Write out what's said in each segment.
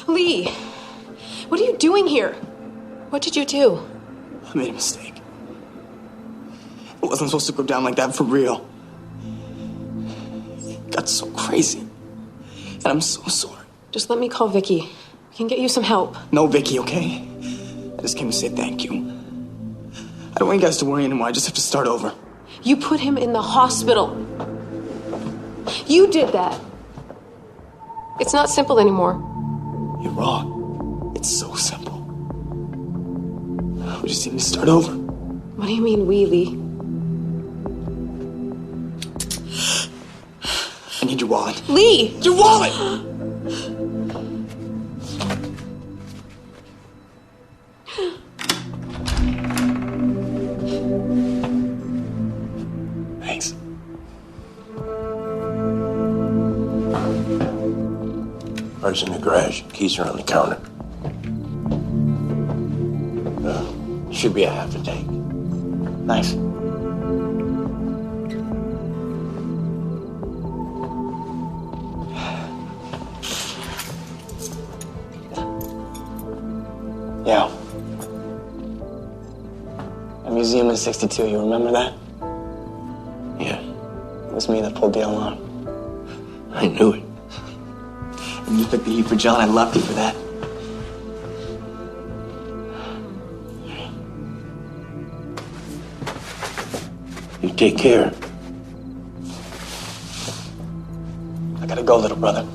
Lee, what are you doing here? What did you do? I made a mistake. It wasn't supposed to go down like that for real. It got so crazy. And I'm so sorry. Just let me call Vicky. We can get you some help. No, Vicky, okay? I just came to say thank you. I don't want you guys to worry anymore. I just have to start over. You put him in the hospital. You did that. It's not simple anymore. You're wrong. It's so simple. We just need to start over. What do you mean, we, Lee? I need your wallet. Lee! Your wallet! Thanks. Car's in the garage. Keys are on the counter. Should be a half a tank. Nice. Yeah. A museum in 62, you remember that? Yeah, It was me that pulled the alarm. I knew it. And you took the heat for John. I loved you for that. You take care. I gotta go, little brother.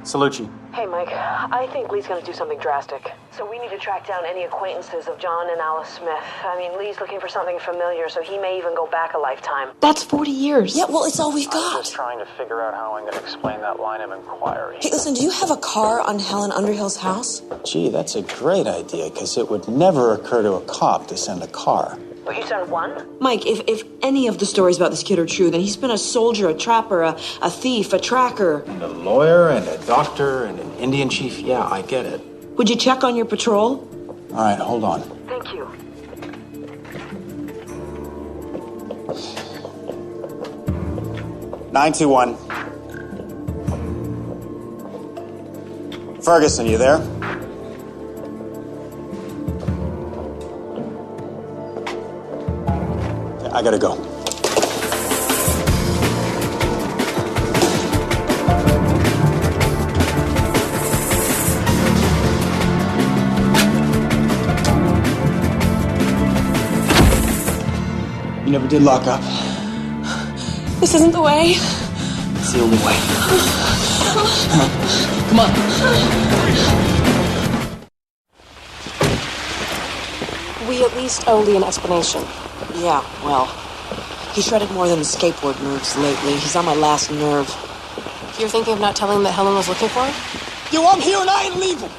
Salucci. Hey, Mike. I think Lee's gonna do something drastic. So we need to track down any acquaintances of John and Alice Smith. I mean, Lee's looking for something familiar, so he may even go back a lifetime. That's 40 years. Yeah, well, it's all we've I'm got. just trying to figure out how I'm going to explain that line of inquiry. Hey, listen, do you have a car on Helen Underhill's house? Gee, that's a great idea, because it would never occur to a cop to send a car. But you sent one? Mike, if any of the stories about this kid are true, then he's been a soldier, a trapper, a thief, a tracker. And a lawyer, and a doctor, and an Indian chief. Yeah, I get it. Would you check on your patrol? All right, hold on. Thank you. (921) Ferguson, you there? I gotta go. You never did lock up. This isn't the way. It's the only way. Come on. We at least owe Lee an explanation. Yeah, well, he shredded more than the skateboard moves lately. He's on my last nerve. You're thinking of not telling him that Helen was looking for him? Yo, I'm here and I ain't leaving.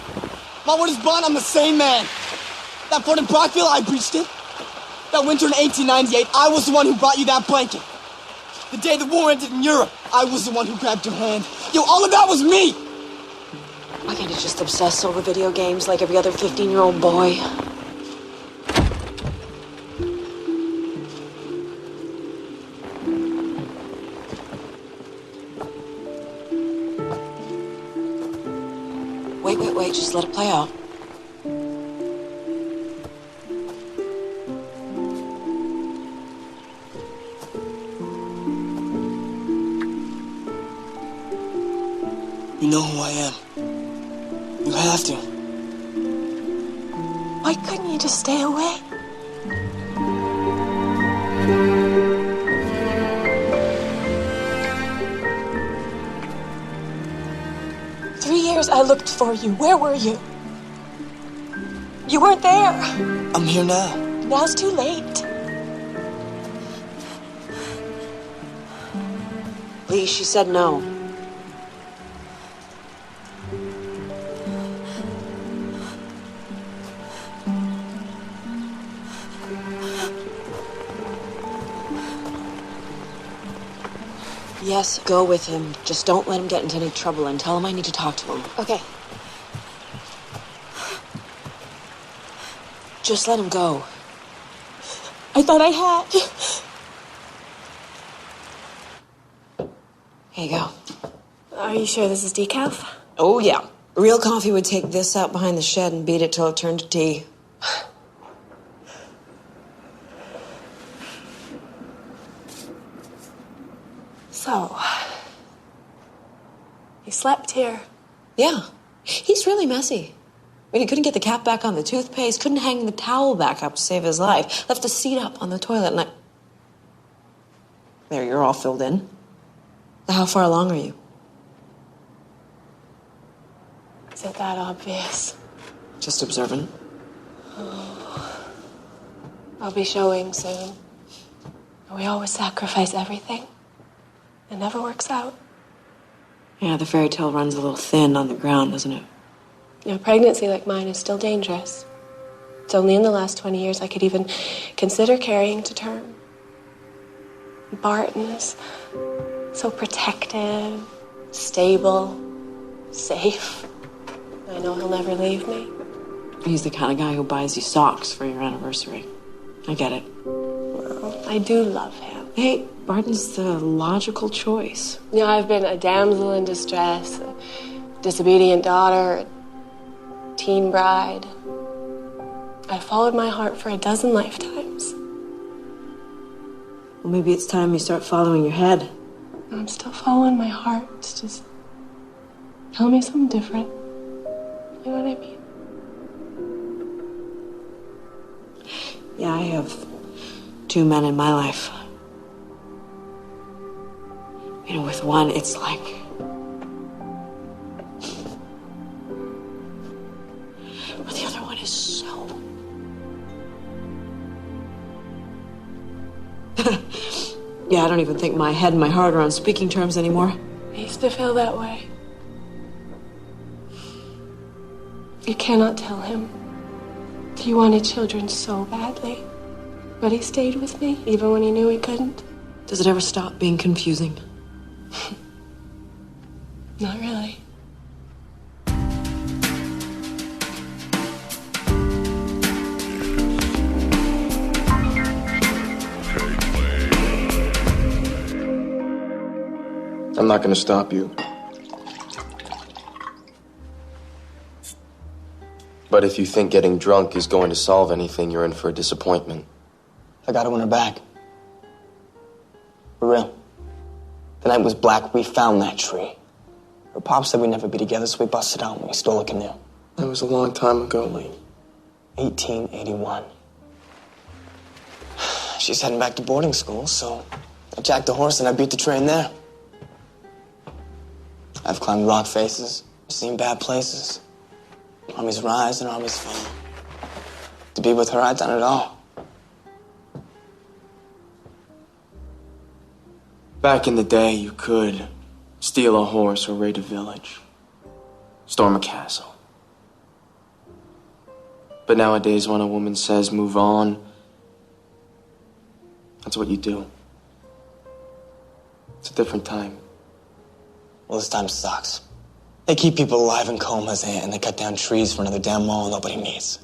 My word is bond, I'm the same man. That fort in Brockville, I breached it. That winter in 1898, I was the one who brought you that blanket. The day the war ended in Europe, I was the one who grabbed your hand. Yo, all of that was me! Why can't he just obsess over video games like every other 15-year-old boy? Wait, just let it play out. You know who I am. You have to. Why couldn't you just stay away? I looked for you. Where were you? You weren't there. I'm here now. Now it's too late. Lee, she said no. Yes, go with him. Just don't let him get into any trouble and tell him I need to talk to him. Okay. Just let him go. I thought I had. Here you go. Are you sure this is decaf? Oh, yeah. Real coffee would take this out behind the shed and beat it till it turned to tea. So, he slept here. Yeah. He's really messy. I mean, he couldn't get the cap back on the toothpaste, couldn't hang the towel back up to save his life, left the seat up on the toilet, and There, you're all filled in. How far along are you? Is it that obvious? Just observant. I'll be showing soon. We always sacrifice everything. It never works out. Yeah, the fairy tale runs a little thin on the ground, doesn't it? A pregnancy like mine is still dangerous. It's only in the last 20 years I could even consider carrying to term. Barton is so protective, stable, safe. I know he'll never leave me. He's the kind of guy who buys you socks for your anniversary. I get it. Well, I do love him. Hey, Barton's the logical choice. I've been a damsel in distress, a disobedient daughter, a teen bride. I followed my heart for a dozen lifetimes. Well, maybe it's time you start following your head. I'm still following my heart. It's just tell me something different. You know what I mean? Yeah, I have 2 men in my life. With one, it's like... But the other one is so... Yeah, I don't even think my head and my heart are on speaking terms anymore. I used to feel that way. You cannot tell him. He wanted children so badly. But he stayed with me, even when he knew he couldn't. Does it ever stop being confusing? Not really. I'm not gonna stop you. But if you think getting drunk is going to solve anything, you're in for a disappointment. I gotta win her back. For real. The night was black, we found that tree. Her pop said we'd never be together, so we busted out and we stole a canoe. That was a long time ago, Lee. 1881. She's heading back to boarding school, so I jacked a horse and I beat the train there. I've climbed rock faces, seen bad places. Armies rise and armies fall. To be with her, I'd done it all. Back in the day, you could steal a horse or raid a village, storm a castle. But nowadays, when a woman says move on, that's what you do. It's a different time. Well, this time sucks. They keep people alive in comas and they cut down trees for another damn wall nobody needs.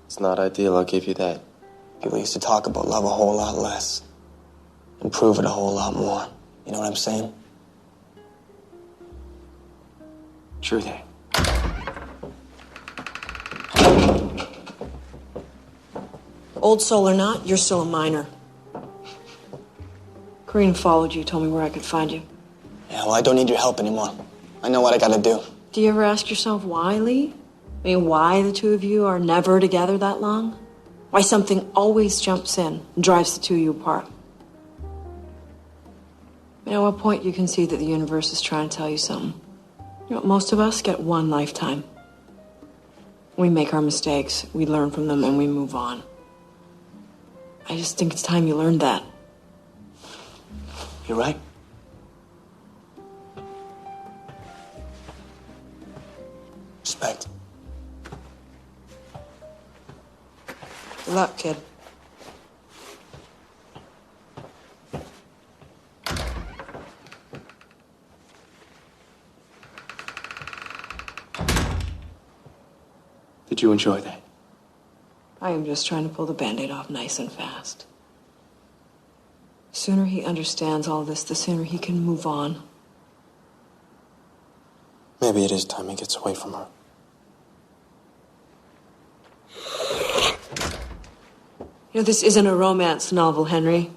It's not ideal, I'll give you that. People used to talk about love a whole lot less. And prove it a whole lot more. You know what I'm saying? True that. Old soul or not, you're still a minor. Corinne followed you, told me where I could find you. Yeah, well, I don't need your help anymore. I know what I gotta do. Do you ever ask yourself why, Lee? I mean, why the two of you are never together that long? Why something always jumps in and drives the two of you apart? At what point you can see that the universe is trying to tell you something. Most of us get one lifetime. We make our mistakes, we learn from them, and we move on. I just think it's time you learned that. You're right. Respect. Good luck, kid. Did you enjoy that? I am just trying to pull the Band-Aid off nice and fast. The sooner he understands all this, the sooner he can move on. Maybe it is time he gets away from her. You know, this isn't a romance novel, Henry.